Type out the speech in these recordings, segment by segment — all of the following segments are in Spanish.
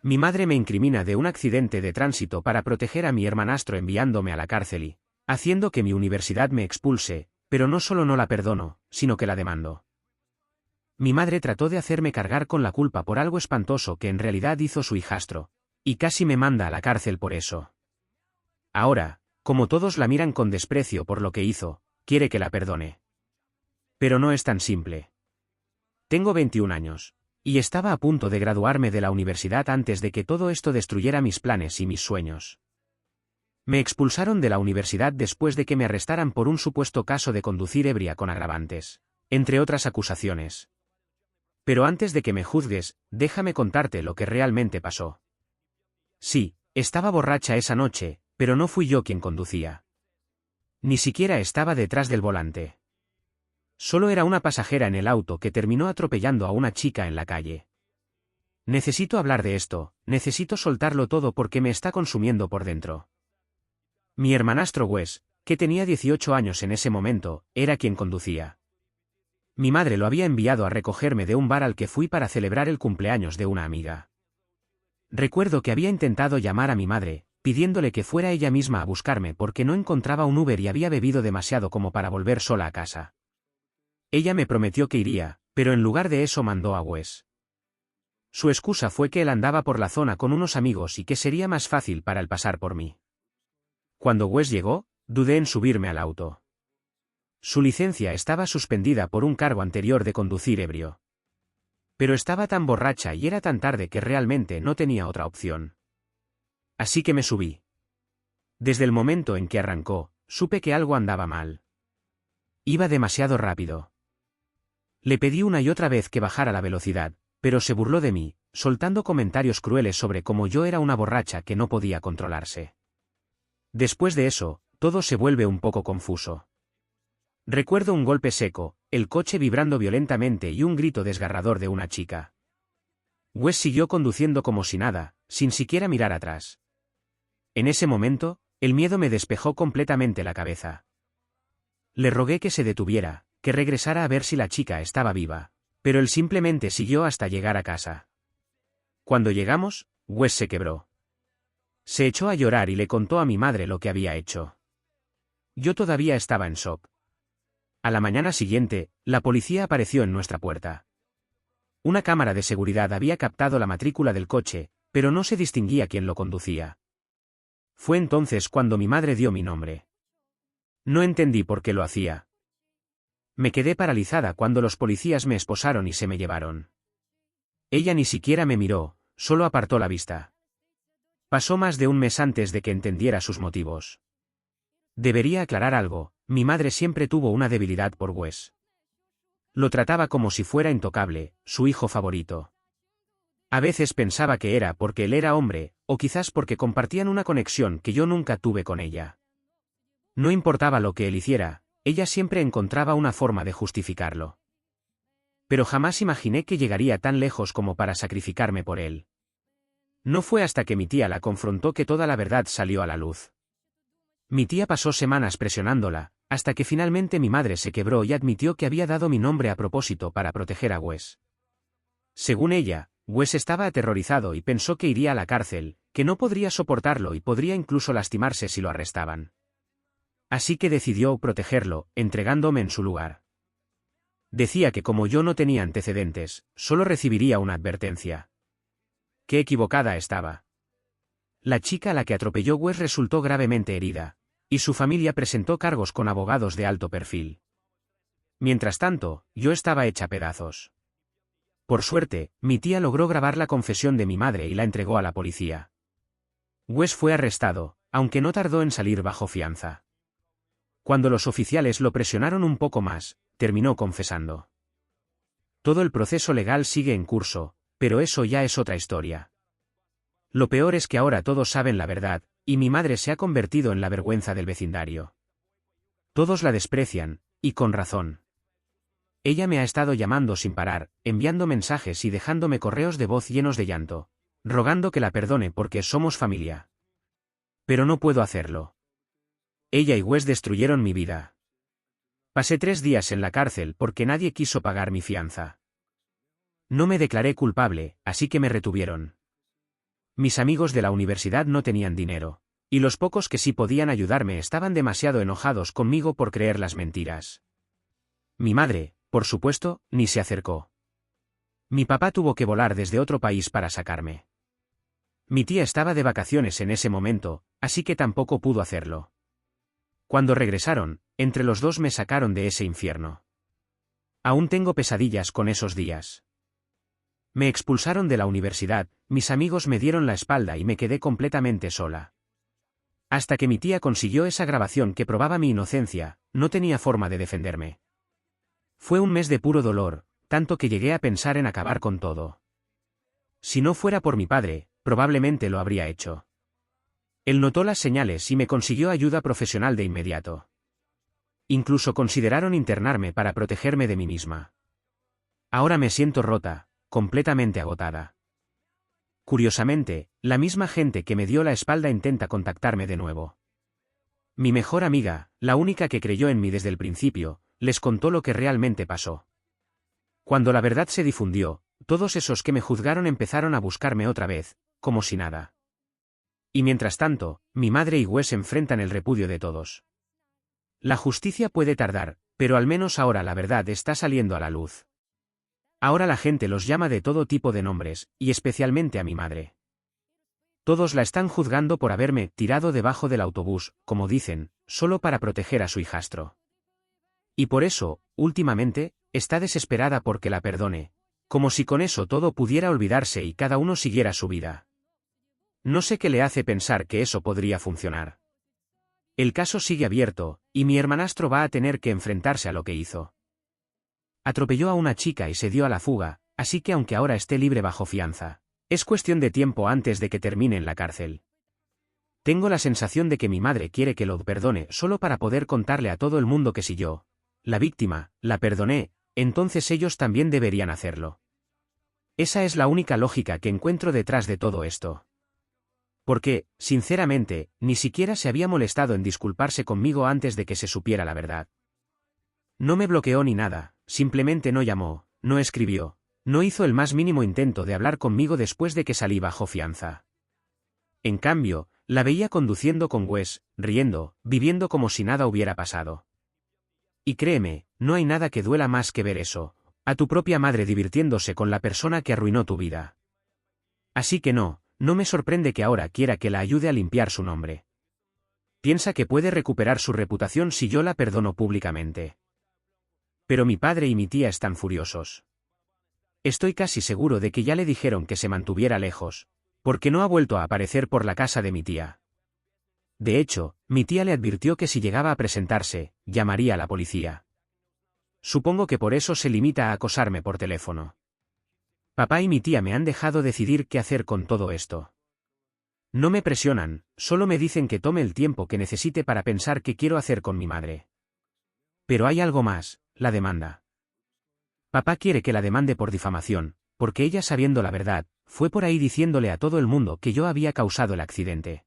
Mi madre me incrimina de un accidente de tránsito para proteger a mi hermanastro enviándome a la cárcel y haciendo que mi universidad me expulse, pero no solo no la perdono, sino que la demando. Mi madre trató de hacerme cargar con la culpa por algo espantoso que en realidad hizo su hijastro, y casi me manda a la cárcel por eso. Ahora, como todos la miran con desprecio por lo que hizo, quiere que la perdone. Pero no es tan simple. Tengo 21 años, y estaba a punto de graduarme de la universidad antes de que todo esto destruyera mis planes y mis sueños. Me expulsaron de la universidad después de que me arrestaran por un supuesto caso de conducir ebria con agravantes, entre otras acusaciones. Pero antes de que me juzgues, déjame contarte lo que realmente pasó. Sí, estaba borracha esa noche, pero no fui yo quien conducía. Ni siquiera estaba detrás del volante. Solo era una pasajera en el auto que terminó atropellando a una chica en la calle. Necesito hablar de esto, necesito soltarlo todo porque me está consumiendo por dentro. Mi hermanastro Wes, que tenía 18 años en ese momento, era quien conducía. Mi madre lo había enviado a recogerme de un bar al que fui para celebrar el cumpleaños de una amiga. Recuerdo que había intentado llamar a mi madre, pidiéndole que fuera ella misma a buscarme porque no encontraba un Uber y había bebido demasiado como para volver sola a casa. Ella me prometió que iría, pero en lugar de eso mandó a Wes. Su excusa fue que él andaba por la zona con unos amigos y que sería más fácil para él pasar por mí. Cuando Wes llegó, dudé en subirme al auto. Su licencia estaba suspendida por un cargo anterior de conducir ebrio. Pero estaba tan borracha y era tan tarde que realmente no tenía otra opción. Así que me subí. Desde el momento en que arrancó, supe que algo andaba mal. Iba demasiado rápido. Le pedí una y otra vez que bajara la velocidad, pero se burló de mí, soltando comentarios crueles sobre cómo yo era una borracha que no podía controlarse. Después de eso, todo se vuelve un poco confuso. Recuerdo un golpe seco, el coche vibrando violentamente y un grito desgarrador de una chica. Wes siguió conduciendo como si nada, sin siquiera mirar atrás. En ese momento, el miedo me despejó completamente la cabeza. Le rogué que se detuviera, que regresara a ver si la chica estaba viva, pero él simplemente siguió hasta llegar a casa. Cuando llegamos, Wes se quebró. Se echó a llorar y le contó a mi madre lo que había hecho. Yo todavía estaba en shock. A la mañana siguiente, la policía apareció en nuestra puerta. Una cámara de seguridad había captado la matrícula del coche, pero no se distinguía quién lo conducía. Fue entonces cuando mi madre dio mi nombre. No entendí por qué lo hacía. Me quedé paralizada cuando los policías me esposaron y se me llevaron. Ella ni siquiera me miró, solo apartó la vista. Pasó más de un mes antes de que entendiera sus motivos. Debería aclarar algo, mi madre siempre tuvo una debilidad por Wes. Lo trataba como si fuera intocable, su hijo favorito. A veces pensaba que era porque él era hombre, o quizás porque compartían una conexión que yo nunca tuve con ella. No importaba lo que él hiciera, ella siempre encontraba una forma de justificarlo. Pero jamás imaginé que llegaría tan lejos como para sacrificarme por él. No fue hasta que mi tía la confrontó que toda la verdad salió a la luz. Mi tía pasó semanas presionándola, hasta que finalmente mi madre se quebró y admitió que había dado mi nombre a propósito para proteger a Wes. Según ella, Wes estaba aterrorizado y pensó que iría a la cárcel, que no podría soportarlo y podría incluso lastimarse si lo arrestaban. Así que decidió protegerlo, entregándome en su lugar. Decía que como yo no tenía antecedentes, solo recibiría una advertencia. Qué equivocada estaba. La chica a la que atropelló Wes resultó gravemente herida, y su familia presentó cargos con abogados de alto perfil. Mientras tanto, yo estaba hecha pedazos. Por suerte, mi tía logró grabar la confesión de mi madre y la entregó a la policía. Wes fue arrestado, aunque no tardó en salir bajo fianza. Cuando los oficiales lo presionaron un poco más, terminó confesando. Todo el proceso legal sigue en curso, pero eso ya es otra historia. Lo peor es que ahora todos saben la verdad, y mi madre se ha convertido en la vergüenza del vecindario. Todos la desprecian, y con razón. Ella me ha estado llamando sin parar, enviando mensajes y dejándome correos de voz llenos de llanto, rogando que la perdone porque somos familia. Pero no puedo hacerlo. Ella y Wes destruyeron mi vida. Pasé 3 días en la cárcel porque nadie quiso pagar mi fianza. No me declaré culpable, así que me retuvieron. Mis amigos de la universidad no tenían dinero, y los pocos que sí podían ayudarme estaban demasiado enojados conmigo por creer las mentiras. Mi madre, por supuesto, ni se acercó. Mi papá tuvo que volar desde otro país para sacarme. Mi tía estaba de vacaciones en ese momento, así que tampoco pudo hacerlo. Cuando regresaron, entre los dos me sacaron de ese infierno. Aún tengo pesadillas con esos días. Me expulsaron de la universidad, mis amigos me dieron la espalda y me quedé completamente sola. Hasta que mi tía consiguió esa grabación que probaba mi inocencia, no tenía forma de defenderme. Fue un mes de puro dolor, tanto que llegué a pensar en acabar con todo. Si no fuera por mi padre, probablemente lo habría hecho. Él notó las señales y me consiguió ayuda profesional de inmediato. Incluso consideraron internarme para protegerme de mí misma. Ahora me siento rota, completamente agotada. Curiosamente, la misma gente que me dio la espalda intenta contactarme de nuevo. Mi mejor amiga, la única que creyó en mí desde el principio, les contó lo que realmente pasó. Cuando la verdad se difundió, todos esos que me juzgaron empezaron a buscarme otra vez, como si nada. Y mientras tanto, mi madre y Wes enfrentan el repudio de todos. La justicia puede tardar, pero al menos ahora la verdad está saliendo a la luz. Ahora la gente los llama de todo tipo de nombres, y especialmente a mi madre. Todos la están juzgando por haberme tirado debajo del autobús, como dicen, solo para proteger a su hijastro. Y por eso, últimamente, está desesperada porque la perdone, como si con eso todo pudiera olvidarse y cada uno siguiera su vida. No sé qué le hace pensar que eso podría funcionar. El caso sigue abierto, y mi hermanastro va a tener que enfrentarse a lo que hizo. Atropelló a una chica y se dio a la fuga, así que aunque ahora esté libre bajo fianza, es cuestión de tiempo antes de que termine en la cárcel. Tengo la sensación de que mi madre quiere que lo perdone solo para poder contarle a todo el mundo que si yo, la víctima, la perdoné, entonces ellos también deberían hacerlo. Esa es la única lógica que encuentro detrás de todo esto. Porque, sinceramente, ni siquiera se había molestado en disculparse conmigo antes de que se supiera la verdad. No me bloqueó ni nada, simplemente no llamó, no escribió, no hizo el más mínimo intento de hablar conmigo después de que salí bajo fianza. En cambio, la veía conduciendo con Wes, riendo, viviendo como si nada hubiera pasado. Y créeme, no hay nada que duela más que ver eso, a tu propia madre divirtiéndose con la persona que arruinó tu vida. Así que no me sorprende que ahora quiera que la ayude a limpiar su nombre. Piensa que puede recuperar su reputación si yo la perdono públicamente. Pero mi padre y mi tía están furiosos. Estoy casi seguro de que ya le dijeron que se mantuviera lejos, porque no ha vuelto a aparecer por la casa de mi tía. De hecho, mi tía le advirtió que si llegaba a presentarse, llamaría a la policía. Supongo que por eso se limita a acosarme por teléfono. Papá y mi tía me han dejado decidir qué hacer con todo esto. No me presionan, solo me dicen que tome el tiempo que necesite para pensar qué quiero hacer con mi madre. Pero hay algo más, la demanda. Papá quiere que la demande por difamación, porque ella sabiendo la verdad, fue por ahí diciéndole a todo el mundo que yo había causado el accidente.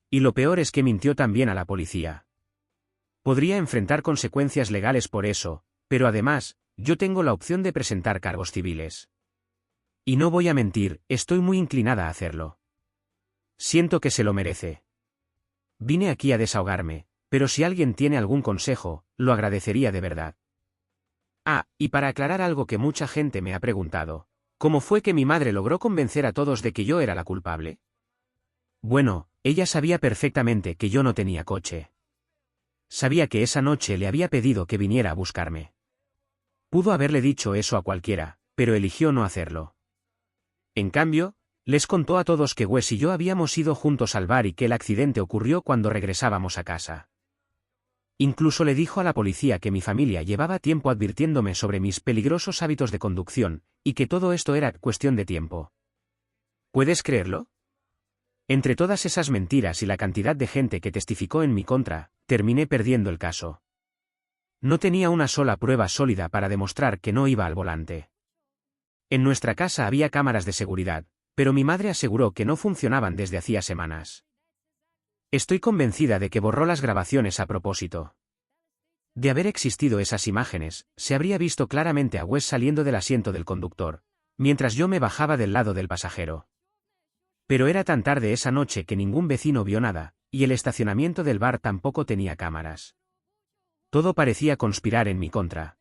Y lo peor es que mintió también a la policía. Podría enfrentar consecuencias legales por eso, pero además, yo tengo la opción de presentar cargos civiles. Y no voy a mentir, estoy muy inclinada a hacerlo. Siento que se lo merece. Vine aquí a desahogarme, pero si alguien tiene algún consejo, lo agradecería de verdad. Ah, y para aclarar algo que mucha gente me ha preguntado, ¿cómo fue que mi madre logró convencer a todos de que yo era la culpable? Bueno, ella sabía perfectamente que yo no tenía coche. Sabía que esa noche le había pedido que viniera a buscarme. Pudo haberle dicho eso a cualquiera, pero eligió no hacerlo. En cambio, les contó a todos que Wes y yo habíamos ido juntos al bar y que el accidente ocurrió cuando regresábamos a casa. Incluso le dijo a la policía que mi familia llevaba tiempo advirtiéndome sobre mis peligrosos hábitos de conducción, y que todo esto era cuestión de tiempo. ¿Puedes creerlo? Entre todas esas mentiras y la cantidad de gente que testificó en mi contra, terminé perdiendo el caso. No tenía una sola prueba sólida para demostrar que no iba al volante. En nuestra casa había cámaras de seguridad, pero mi madre aseguró que no funcionaban desde hacía semanas. Estoy convencida de que borró las grabaciones a propósito. De haber existido esas imágenes, se habría visto claramente a Wes saliendo del asiento del conductor, mientras yo me bajaba del lado del pasajero. Pero era tan tarde esa noche que ningún vecino vio nada, y el estacionamiento del bar tampoco tenía cámaras. Todo parecía conspirar en mi contra.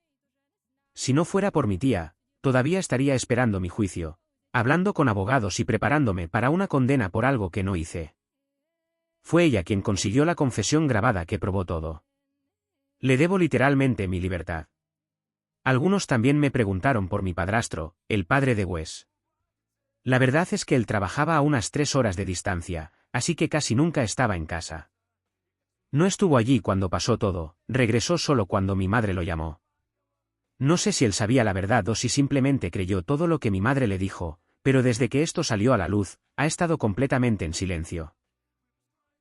Si no fuera por mi tía, todavía estaría esperando mi juicio, hablando con abogados y preparándome para una condena por algo que no hice. Fue ella quien consiguió la confesión grabada que probó todo. Le debo literalmente mi libertad. Algunos también me preguntaron por mi padrastro, el padre de Wes. La verdad es que él trabajaba a unas 3 horas de distancia, así que casi nunca estaba en casa. No estuvo allí cuando pasó todo, regresó solo cuando mi madre lo llamó. No sé si él sabía la verdad o si simplemente creyó todo lo que mi madre le dijo, pero desde que esto salió a la luz, ha estado completamente en silencio.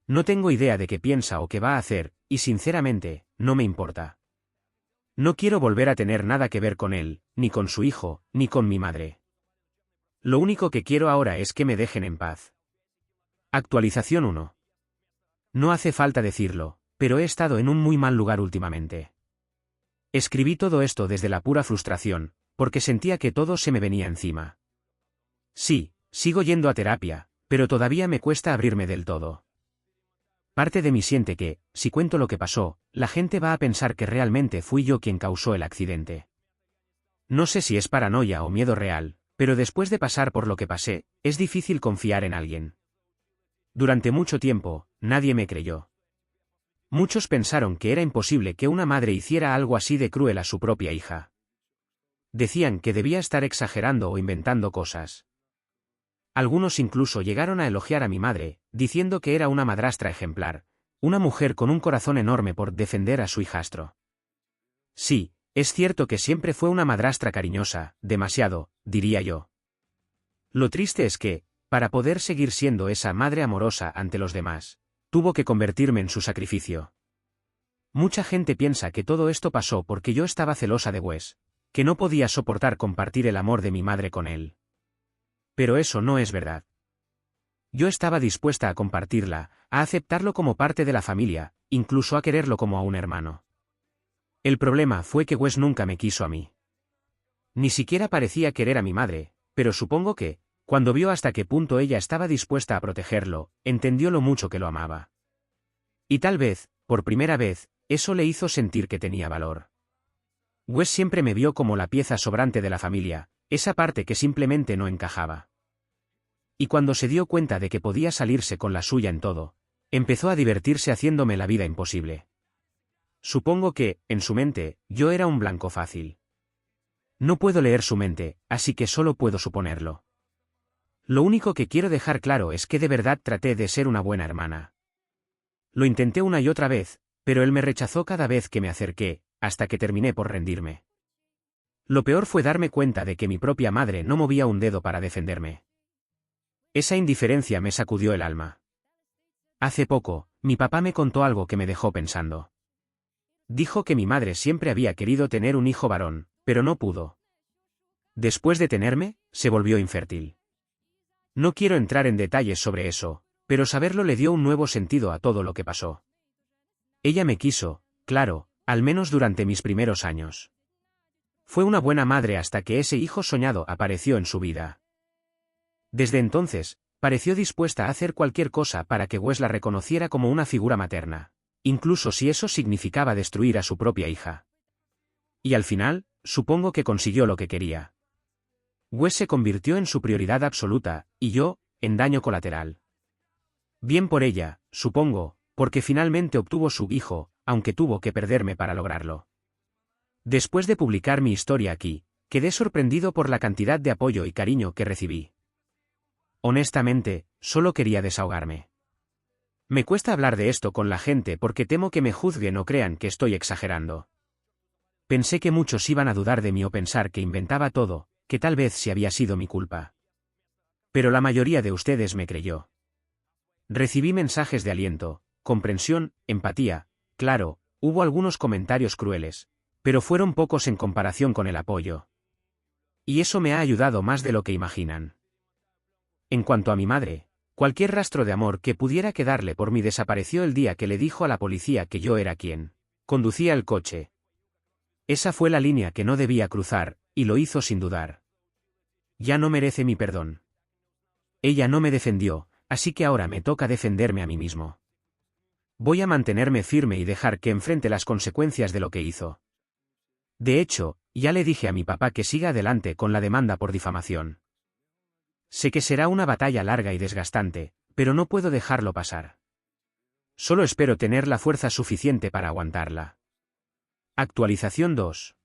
No tengo idea de qué piensa o qué va a hacer, y sinceramente, no me importa. No quiero volver a tener nada que ver con él, ni con su hijo, ni con mi madre. Lo único que quiero ahora es que me dejen en paz. Actualización 1. No hace falta decirlo, pero he estado en un muy mal lugar últimamente. Escribí todo esto desde la pura frustración, porque sentía que todo se me venía encima. Sí, sigo yendo a terapia, pero todavía me cuesta abrirme del todo. Parte de mí siente que, si cuento lo que pasó, la gente va a pensar que realmente fui yo quien causó el accidente. No sé si es paranoia o miedo real, pero después de pasar por lo que pasé, es difícil confiar en alguien. Durante mucho tiempo, nadie me creyó. Muchos pensaron que era imposible que una madre hiciera algo así de cruel a su propia hija. Decían que debía estar exagerando o inventando cosas. Algunos incluso llegaron a elogiar a mi madre, diciendo que era una madrastra ejemplar, una mujer con un corazón enorme por defender a su hijastro. Sí, es cierto que siempre fue una madrastra cariñosa, demasiado, diría yo. Lo triste es que, para poder seguir siendo esa madre amorosa ante los demás, tuvo que convertirme en su sacrificio. Mucha gente piensa que todo esto pasó porque yo estaba celosa de Wes, que no podía soportar compartir el amor de mi madre con él. Pero eso no es verdad. Yo estaba dispuesta a compartirla, a aceptarlo como parte de la familia, incluso a quererlo como a un hermano. El problema fue que Wes nunca me quiso a mí. Ni siquiera parecía querer a mi madre, pero supongo que, cuando vio hasta qué punto ella estaba dispuesta a protegerlo, entendió lo mucho que lo amaba. Y tal vez, por primera vez, eso le hizo sentir que tenía valor. Wes siempre me vio como la pieza sobrante de la familia, esa parte que simplemente no encajaba. Y cuando se dio cuenta de que podía salirse con la suya en todo, empezó a divertirse haciéndome la vida imposible. Supongo que, en su mente, yo era un blanco fácil. No puedo leer su mente, así que solo puedo suponerlo. Lo único que quiero dejar claro es que de verdad traté de ser una buena hermana. Lo intenté una y otra vez, pero él me rechazó cada vez que me acerqué, hasta que terminé por rendirme. Lo peor fue darme cuenta de que mi propia madre no movía un dedo para defenderme. Esa indiferencia me sacudió el alma. Hace poco, mi papá me contó algo que me dejó pensando. Dijo que mi madre siempre había querido tener un hijo varón, pero no pudo. Después de tenerme, se volvió infértil. No quiero entrar en detalles sobre eso, pero saberlo le dio un nuevo sentido a todo lo que pasó. Ella me quiso, claro, al menos durante mis primeros años. Fue una buena madre hasta que ese hijo soñado apareció en su vida. Desde entonces, pareció dispuesta a hacer cualquier cosa para que Wes la reconociera como una figura materna, incluso si eso significaba destruir a su propia hija. Y al final, supongo que consiguió lo que quería. Wes se convirtió en su prioridad absoluta, y yo, en daño colateral. Bien por ella, supongo, porque finalmente obtuvo su hijo, aunque tuvo que perderme para lograrlo. Después de publicar mi historia aquí, quedé sorprendido por la cantidad de apoyo y cariño que recibí. Honestamente, solo quería desahogarme. Me cuesta hablar de esto con la gente porque temo que me juzguen o crean que estoy exagerando. Pensé que muchos iban a dudar de mí o pensar que inventaba todo, que tal vez sí había sido mi culpa. Pero la mayoría de ustedes me creyó. Recibí mensajes de aliento, comprensión, empatía, claro, hubo algunos comentarios crueles, pero fueron pocos en comparación con el apoyo. Y eso me ha ayudado más de lo que imaginan. En cuanto a mi madre, cualquier rastro de amor que pudiera quedarle por mí desapareció el día que le dijo a la policía que yo era quien conducía el coche. Esa fue la línea que no debía cruzar, y lo hizo sin dudar. Ya no merece mi perdón. Ella no me defendió, así que ahora me toca defenderme a mí mismo. Voy a mantenerme firme y dejar que enfrente las consecuencias de lo que hizo. De hecho, ya le dije a mi papá que siga adelante con la demanda por difamación. Sé que será una batalla larga y desgastante, pero no puedo dejarlo pasar. Solo espero tener la fuerza suficiente para aguantarla. Actualización 2.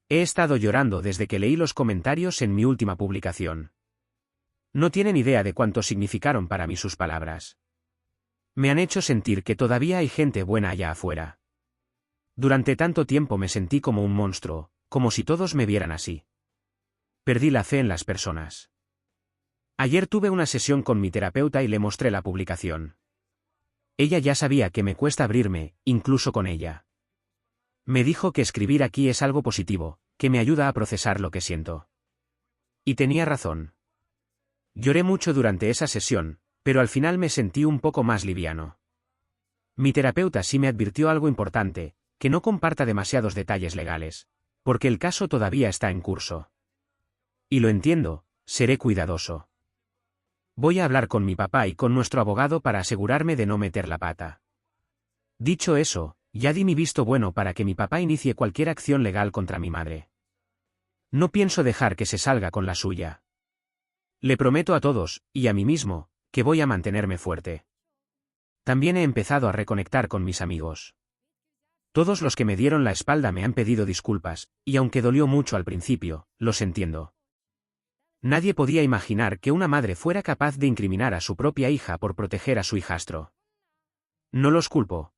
He estado llorando desde que leí los comentarios en mi última publicación. No tienen idea de cuánto significaron para mí sus palabras. Me han hecho sentir que todavía hay gente buena allá afuera. Durante tanto tiempo me sentí como un monstruo, como si todos me vieran así. Perdí la fe en las personas. Ayer tuve una sesión con mi terapeuta y le mostré la publicación. Ella ya sabía que me cuesta abrirme, incluso con ella. Me dijo que escribir aquí es algo positivo, que me ayuda a procesar lo que siento. Y tenía razón. Lloré mucho durante esa sesión, pero al final me sentí un poco más liviano. Mi terapeuta sí me advirtió algo importante, que no comparta demasiados detalles legales, porque el caso todavía está en curso. Y lo entiendo, seré cuidadoso. Voy a hablar con mi papá y con nuestro abogado para asegurarme de no meter la pata. Dicho eso, ya di mi visto bueno para que mi papá inicie cualquier acción legal contra mi madre. No pienso dejar que se salga con la suya. Le prometo a todos, y a mí mismo, que voy a mantenerme fuerte. También he empezado a reconectar con mis amigos. Todos los que me dieron la espalda me han pedido disculpas, y aunque dolió mucho al principio, los entiendo. Nadie podía imaginar que una madre fuera capaz de incriminar a su propia hija por proteger a su hijastro. No los culpo.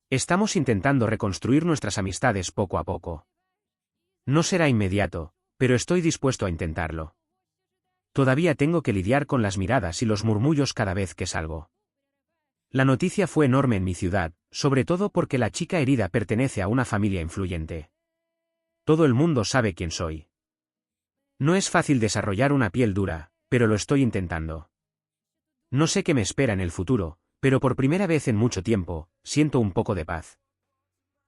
Estamos intentando reconstruir nuestras amistades poco a poco. No será inmediato, pero estoy dispuesto a intentarlo. Todavía tengo que lidiar con las miradas y los murmullos cada vez que salgo. La noticia fue enorme en mi ciudad, sobre todo porque la chica herida pertenece a una familia influyente. Todo el mundo sabe quién soy. No es fácil desarrollar una piel dura, pero lo estoy intentando. No sé qué me espera en el futuro, pero por primera vez en mucho tiempo, siento un poco de paz.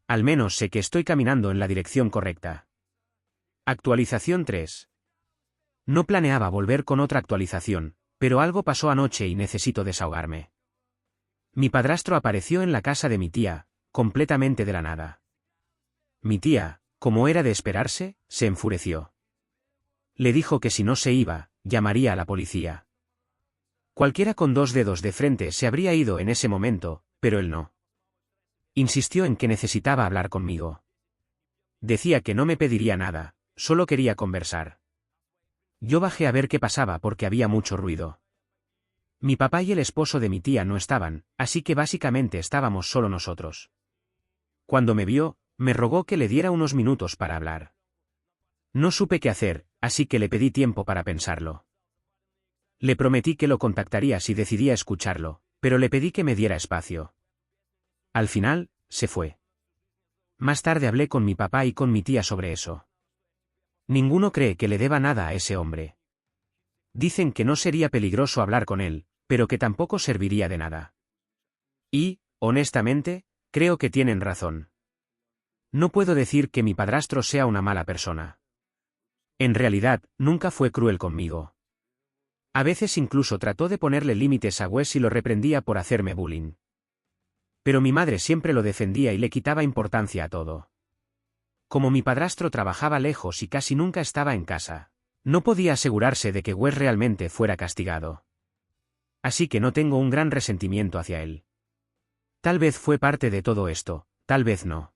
Al menos sé que estoy caminando en la dirección correcta. Actualización 3. No planeaba volver con otra actualización, pero algo pasó anoche y necesito desahogarme. Mi padrastro apareció en la casa de mi tía, completamente de la nada. Mi tía, como era de esperarse, se enfureció. Le dijo que si no se iba, llamaría a la policía. Cualquiera con 2 dedos de frente se habría ido en ese momento, pero él no. Insistió en que necesitaba hablar conmigo. Decía que no me pediría nada, solo quería conversar. Yo bajé a ver qué pasaba porque había mucho ruido. Mi papá y el esposo de mi tía no estaban, así que básicamente estábamos solo nosotros. Cuando me vio, me rogó que le diera unos minutos para hablar. No supe qué hacer, así que le pedí tiempo para pensarlo. Le prometí que lo contactaría si decidía escucharlo, pero le pedí que me diera espacio. Al final, se fue. Más tarde hablé con mi papá y con mi tía sobre eso. Ninguno cree que le deba nada a ese hombre. Dicen que no sería peligroso hablar con él, pero que tampoco serviría de nada. Y, honestamente, creo que tienen razón. No puedo decir que mi padrastro sea una mala persona. En realidad, nunca fue cruel conmigo. A veces incluso trató de ponerle límites a Wes y lo reprendía por hacerme bullying. Pero mi madre siempre lo defendía y le quitaba importancia a todo. Como mi padrastro trabajaba lejos y casi nunca estaba en casa, no podía asegurarse de que Wes realmente fuera castigado. Así que no tengo un gran resentimiento hacia él. Tal vez fue parte de todo esto, tal vez no.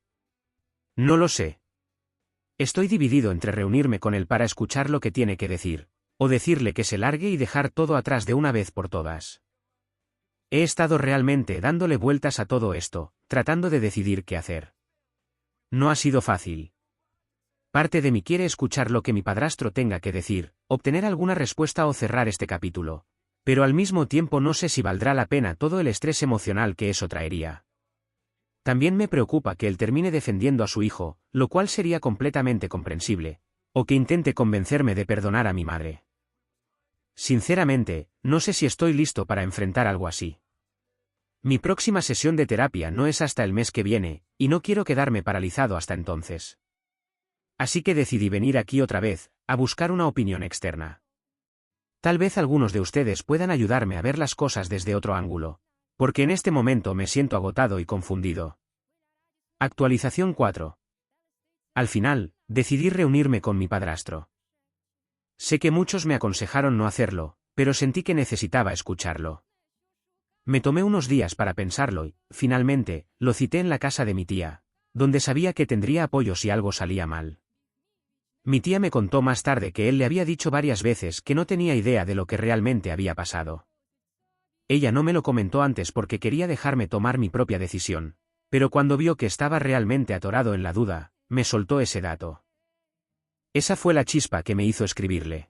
No lo sé. Estoy dividido entre reunirme con él para escuchar lo que tiene que decir, o decirle que se largue y dejar todo atrás de una vez por todas. He estado realmente dándole vueltas a todo esto, tratando de decidir qué hacer. No ha sido fácil. Parte de mí quiere escuchar lo que mi padrastro tenga que decir, obtener alguna respuesta o cerrar este capítulo, pero al mismo tiempo no sé si valdrá la pena todo el estrés emocional que eso traería. También me preocupa que él termine defendiendo a su hijo, lo cual sería completamente comprensible, o que intente convencerme de perdonar a mi madre. Sinceramente, no sé si estoy listo para enfrentar algo así. Mi próxima sesión de terapia no es hasta el mes que viene, y no quiero quedarme paralizado hasta entonces. Así que decidí venir aquí otra vez, a buscar una opinión externa. Tal vez algunos de ustedes puedan ayudarme a ver las cosas desde otro ángulo, porque en este momento me siento agotado y confundido. Actualización 4. Al final, decidí reunirme con mi padrastro. Sé que muchos me aconsejaron no hacerlo, pero sentí que necesitaba escucharlo. Me tomé unos días para pensarlo y, finalmente, lo cité en la casa de mi tía, donde sabía que tendría apoyo si algo salía mal. Mi tía me contó más tarde que él le había dicho varias veces que no tenía idea de lo que realmente había pasado. Ella no me lo comentó antes porque quería dejarme tomar mi propia decisión, pero cuando vio que estaba realmente atorado en la duda, me soltó ese dato. Esa fue la chispa que me hizo escribirle.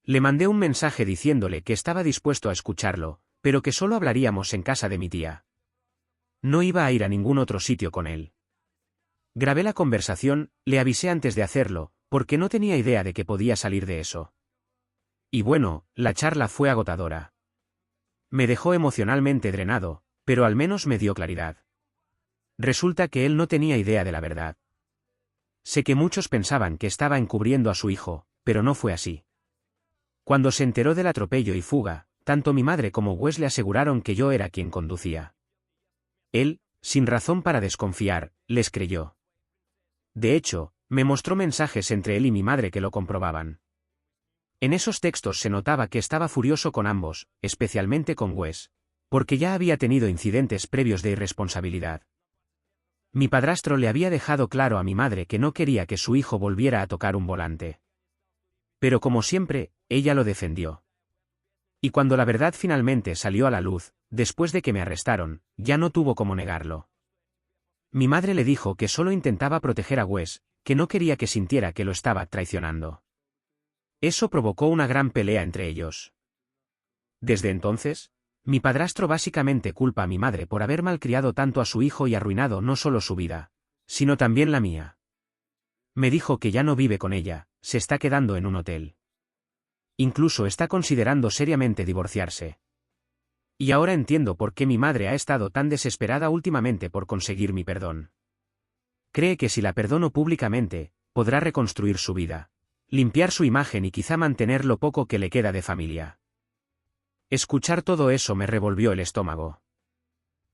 Le mandé un mensaje diciéndole que estaba dispuesto a escucharlo, pero que solo hablaríamos en casa de mi tía. No iba a ir a ningún otro sitio con él. Grabé la conversación, le avisé antes de hacerlo, porque no tenía idea de que podía salir de eso. Y bueno, la charla fue agotadora. Me dejó emocionalmente drenado, pero al menos me dio claridad. Resulta que él no tenía idea de la verdad. Sé que muchos pensaban que estaba encubriendo a su hijo, pero no fue así. Cuando se enteró del atropello y fuga, tanto mi madre como Wes le aseguraron que yo era quien conducía. Él, sin razón para desconfiar, les creyó. De hecho, me mostró mensajes entre él y mi madre que lo comprobaban. En esos textos se notaba que estaba furioso con ambos, especialmente con Wes, porque ya había tenido incidentes previos de irresponsabilidad. Mi padrastro le había dejado claro a mi madre que no quería que su hijo volviera a tocar un volante. Pero como siempre, ella lo defendió. Y cuando la verdad finalmente salió a la luz, después de que me arrestaron, ya no tuvo cómo negarlo. Mi madre le dijo que solo intentaba proteger a Wes, que no quería que sintiera que lo estaba traicionando. Eso provocó una gran pelea entre ellos. Desde entonces, mi padrastro básicamente culpa a mi madre por haber malcriado tanto a su hijo y arruinado no solo su vida, sino también la mía. Me dijo que ya no vive con ella, se está quedando en un hotel. Incluso está considerando seriamente divorciarse. Y ahora entiendo por qué mi madre ha estado tan desesperada últimamente por conseguir mi perdón. Cree que si la perdono públicamente, podrá reconstruir su vida, limpiar su imagen y quizá mantener lo poco que le queda de familia. Escuchar todo eso me revolvió el estómago.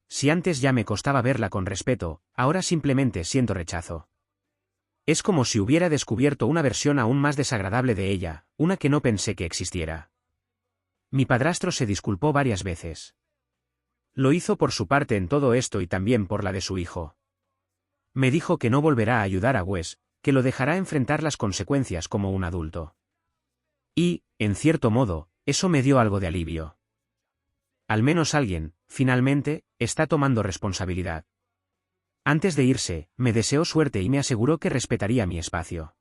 Si antes ya me costaba verla con respeto, ahora simplemente siento rechazo. Es como si hubiera descubierto una versión aún más desagradable de ella, una que no pensé que existiera. Mi padrastro se disculpó varias veces. Lo hizo por su parte en todo esto y también por la de su hijo. Me dijo que no volverá a ayudar a Wes, que lo dejará enfrentar las consecuencias como un adulto. Y, en cierto modo, eso me dio algo de alivio. Al menos alguien, finalmente, está tomando responsabilidad. Antes de irse, me deseó suerte y me aseguró que respetaría mi espacio.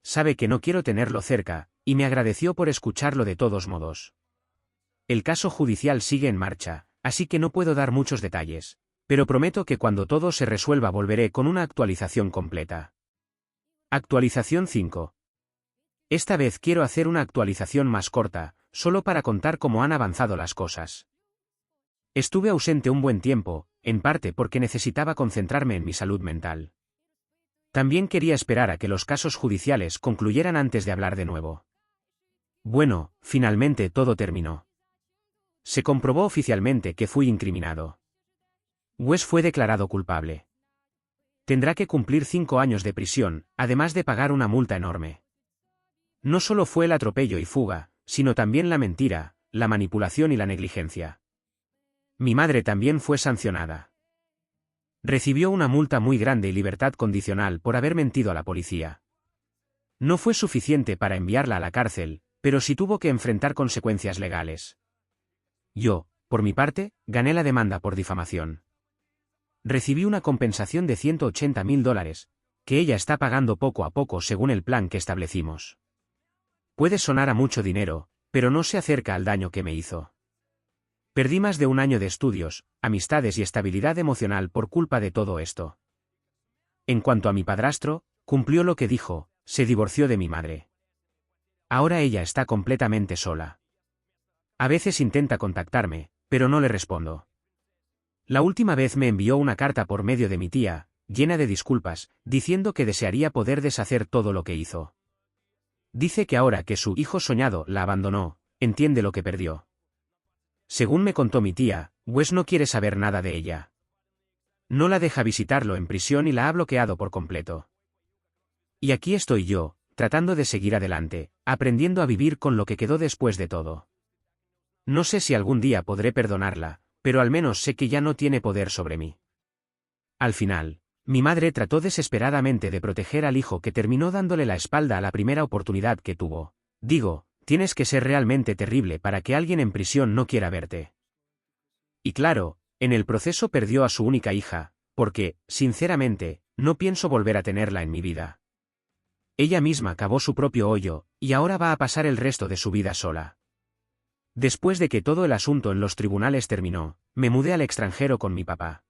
Sabe que no quiero tenerlo cerca, y me agradeció por escucharlo de todos modos. El caso judicial sigue en marcha, así que no puedo dar muchos detalles, pero prometo que cuando todo se resuelva volveré con una actualización completa. Actualización 5. Esta vez quiero hacer una actualización más corta, solo para contar cómo han avanzado las cosas. Estuve ausente un buen tiempo, en parte porque necesitaba concentrarme en mi salud mental. También quería esperar a que los casos judiciales concluyeran antes de hablar de nuevo. Bueno, finalmente todo terminó. Se comprobó oficialmente que fui incriminado. Wes fue declarado culpable. Tendrá que cumplir 5 años de prisión, además de pagar una multa enorme. No solo fue el atropello y fuga, sino también la mentira, la manipulación y la negligencia. Mi madre también fue sancionada. Recibió una multa muy grande y libertad condicional por haber mentido a la policía. No fue suficiente para enviarla a la cárcel, pero sí tuvo que enfrentar consecuencias legales. Yo, por mi parte, gané la demanda por difamación. Recibí una compensación de $180.000, que ella está pagando poco a poco según el plan que establecimos. Puede sonar a mucho dinero, pero no se acerca al daño que me hizo. Perdí más de un año de estudios, amistades y estabilidad emocional por culpa de todo esto. En cuanto a mi padrastro, cumplió lo que dijo, se divorció de mi madre. Ahora ella está completamente sola. A veces intenta contactarme, pero no le respondo. La última vez me envió una carta por medio de mi tía, llena de disculpas, diciendo que desearía poder deshacer todo lo que hizo. Dice que ahora que su hijo soñado la abandonó, entiende lo que perdió. Según me contó mi tía, Wes no quiere saber nada de ella. No la deja visitarlo en prisión y la ha bloqueado por completo. Y aquí estoy yo, tratando de seguir adelante, aprendiendo a vivir con lo que quedó después de todo. No sé si algún día podré perdonarla, pero al menos sé que ya no tiene poder sobre mí. Al final, mi madre trató desesperadamente de proteger al hijo que terminó dándole la espalda a la primera oportunidad que tuvo. Digo, tienes que ser realmente terrible para que alguien en prisión no quiera verte. Y claro, en el proceso perdió a su única hija, porque, sinceramente, no pienso volver a tenerla en mi vida. Ella misma cavó su propio hoyo, y ahora va a pasar el resto de su vida sola. Después de que todo el asunto en los tribunales terminó, me mudé al extranjero con mi papá.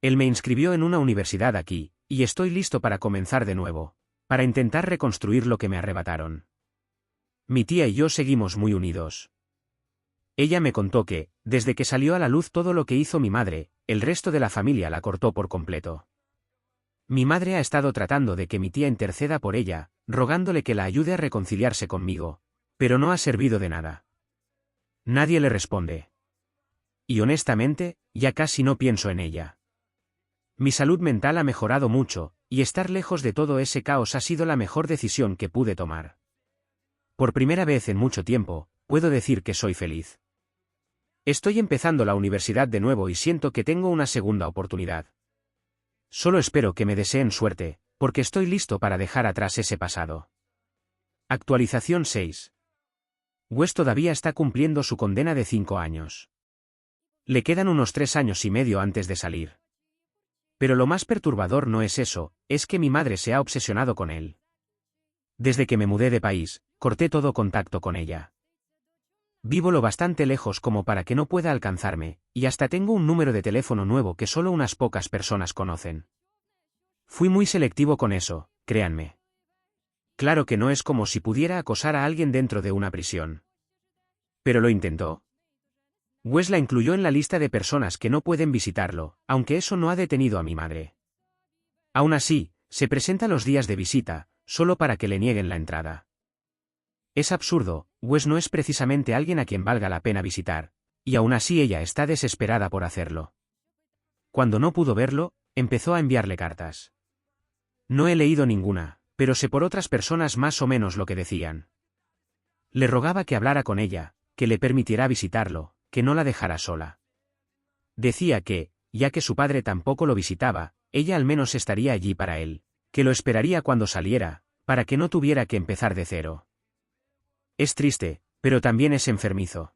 Él me inscribió en una universidad aquí, y estoy listo para comenzar de nuevo, para intentar reconstruir lo que me arrebataron. Mi tía y yo seguimos muy unidos. Ella me contó que, desde que salió a la luz todo lo que hizo mi madre, el resto de la familia la cortó por completo. Mi madre ha estado tratando de que mi tía interceda por ella, rogándole que la ayude a reconciliarse conmigo, pero no ha servido de nada. Nadie le responde. Y honestamente, ya casi no pienso en ella. Mi salud mental ha mejorado mucho, y estar lejos de todo ese caos ha sido la mejor decisión que pude tomar. Por primera vez en mucho tiempo, puedo decir que soy feliz. Estoy empezando la universidad de nuevo y siento que tengo una segunda oportunidad. Solo espero que me deseen suerte, porque estoy listo para dejar atrás ese pasado. Actualización 6. Wes todavía está cumpliendo su condena de 5 años. Le quedan unos 3 años y medio antes de salir. Pero lo más perturbador no es eso, es que mi madre se ha obsesionado con él. Desde que me mudé de país, corté todo contacto con ella. Vivo lo bastante lejos como para que no pueda alcanzarme, y hasta tengo un número de teléfono nuevo que solo unas pocas personas conocen. Fui muy selectivo con eso, créanme. Claro que no es como si pudiera acosar a alguien dentro de una prisión. Pero lo intentó. Wes la incluyó en la lista de personas que no pueden visitarlo, aunque eso no ha detenido a mi madre. Aún así, se presenta los días de visita, solo para que le nieguen la entrada. Es absurdo, Wes no es precisamente alguien a quien valga la pena visitar, y aún así ella está desesperada por hacerlo. Cuando no pudo verlo, empezó a enviarle cartas. No he leído ninguna, pero sé por otras personas más o menos lo que decían. Le rogaba que hablara con ella, que le permitiera visitarlo, que no la dejara sola. Decía que, ya que su padre tampoco lo visitaba, ella al menos estaría allí para él, que lo esperaría cuando saliera, para que no tuviera que empezar de cero. Es triste, pero también es enfermizo.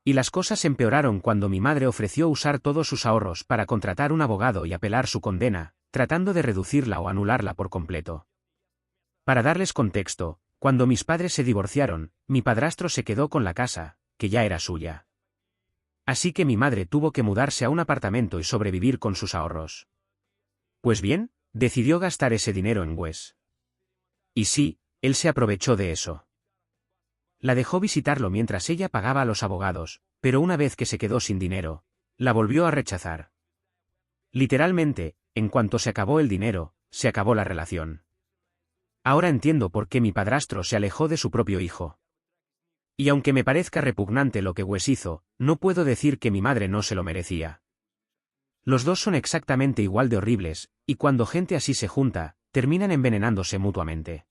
Y las cosas empeoraron cuando mi madre ofreció usar todos sus ahorros para contratar un abogado y apelar su condena, tratando de reducirla o anularla por completo. Para darles contexto, cuando mis padres se divorciaron, mi padrastro se quedó con la casa, que ya era suya. Así que mi madre tuvo que mudarse a un apartamento y sobrevivir con sus ahorros. Pues bien, decidió gastar ese dinero en Wes. Y sí, él se aprovechó de eso. La dejó visitarlo mientras ella pagaba a los abogados, pero una vez que se quedó sin dinero, la volvió a rechazar. Literalmente, en cuanto se acabó el dinero, se acabó la relación. Ahora entiendo por qué mi padrastro se alejó de su propio hijo. Y aunque me parezca repugnante lo que Wes hizo, no puedo decir que mi madre no se lo merecía. Los dos son exactamente igual de horribles, y cuando gente así se junta, terminan envenenándose mutuamente.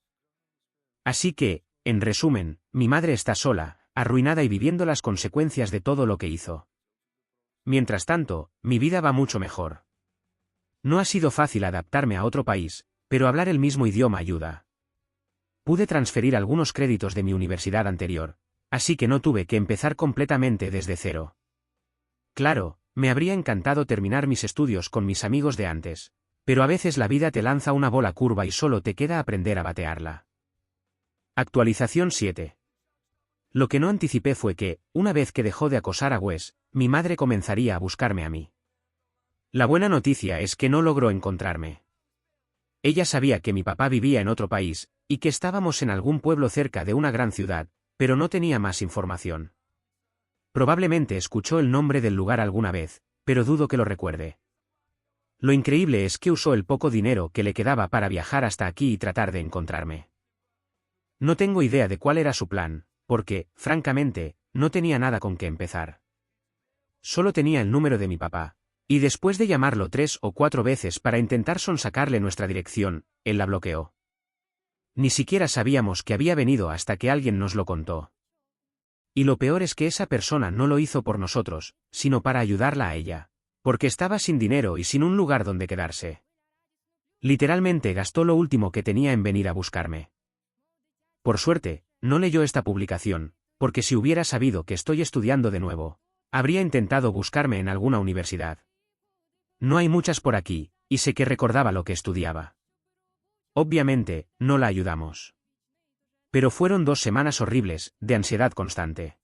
Así que, en resumen, mi madre está sola, arruinada y viviendo las consecuencias de todo lo que hizo. Mientras tanto, mi vida va mucho mejor. No ha sido fácil adaptarme a otro país, pero hablar el mismo idioma ayuda. Pude transferir algunos créditos de mi universidad anterior, así que no tuve que empezar completamente desde cero. Claro, me habría encantado terminar mis estudios con mis amigos de antes, pero a veces la vida te lanza una bola curva y solo te queda aprender a batearla. Actualización 7. Lo que no anticipé fue que, una vez que dejó de acosar a Wes, mi madre comenzaría a buscarme a mí. La buena noticia es que no logró encontrarme. Ella sabía que mi papá vivía en otro país, y que estábamos en algún pueblo cerca de una gran ciudad, pero no tenía más información. Probablemente escuchó el nombre del lugar alguna vez, pero dudo que lo recuerde. Lo increíble es que usó el poco dinero que le quedaba para viajar hasta aquí y tratar de encontrarme. No tengo idea de cuál era su plan, porque, francamente, no tenía nada con qué empezar. Solo tenía el número de mi papá, y después de llamarlo 3 o 4 veces para intentar sonsacarle nuestra dirección, él la bloqueó. Ni siquiera sabíamos que había venido hasta que alguien nos lo contó. Y lo peor es que esa persona no lo hizo por nosotros, sino para ayudarla a ella, porque estaba sin dinero y sin un lugar donde quedarse. Literalmente gastó lo último que tenía en venir a buscarme. Por suerte, no leyó esta publicación, porque si hubiera sabido que estoy estudiando de nuevo, habría intentado buscarme en alguna universidad. No hay muchas por aquí, y sé que recordaba lo que estudiaba. Obviamente, no la ayudamos. Pero fueron 2 semanas horribles, de ansiedad constante.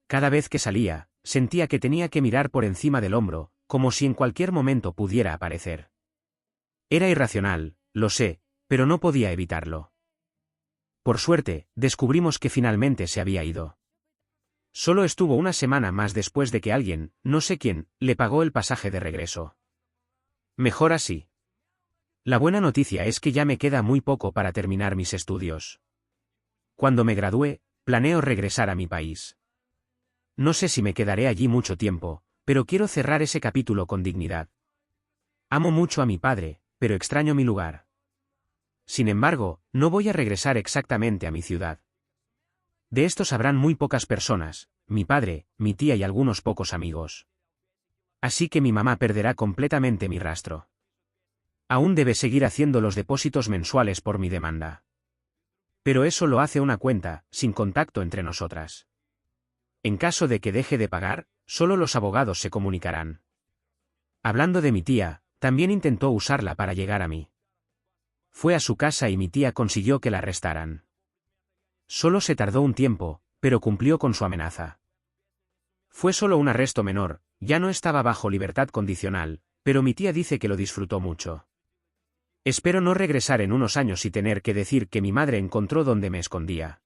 Cada vez que salía, sentía que tenía que mirar por encima del hombro, como si en cualquier momento pudiera aparecer. Era irracional, lo sé, pero no podía evitarlo. Por suerte, descubrimos que finalmente se había ido. Solo estuvo una semana más después de que alguien, no sé quién, le pagó el pasaje de regreso. Mejor así. La buena noticia es que ya me queda muy poco para terminar mis estudios. Cuando me gradúe, planeo regresar a mi país. No sé si me quedaré allí mucho tiempo, pero quiero cerrar ese capítulo con dignidad. Amo mucho a mi padre, pero extraño mi lugar. Sin embargo, no voy a regresar exactamente a mi ciudad. De esto sabrán muy pocas personas, mi padre, mi tía y algunos pocos amigos. Así que mi mamá perderá completamente mi rastro. Aún debe seguir haciendo los depósitos mensuales por mi demanda. Pero eso lo hace una cuenta, sin contacto entre nosotras. En caso de que deje de pagar, solo los abogados se comunicarán. Hablando de mi tía, también intentó usarla para llegar a mí. Fue a su casa y mi tía consiguió que la arrestaran. Solo se tardó un tiempo, pero cumplió con su amenaza. Fue solo un arresto menor, ya no estaba bajo libertad condicional, pero mi tía dice que lo disfrutó mucho. Espero no regresar en unos años y tener que decir que mi madre encontró donde me escondía.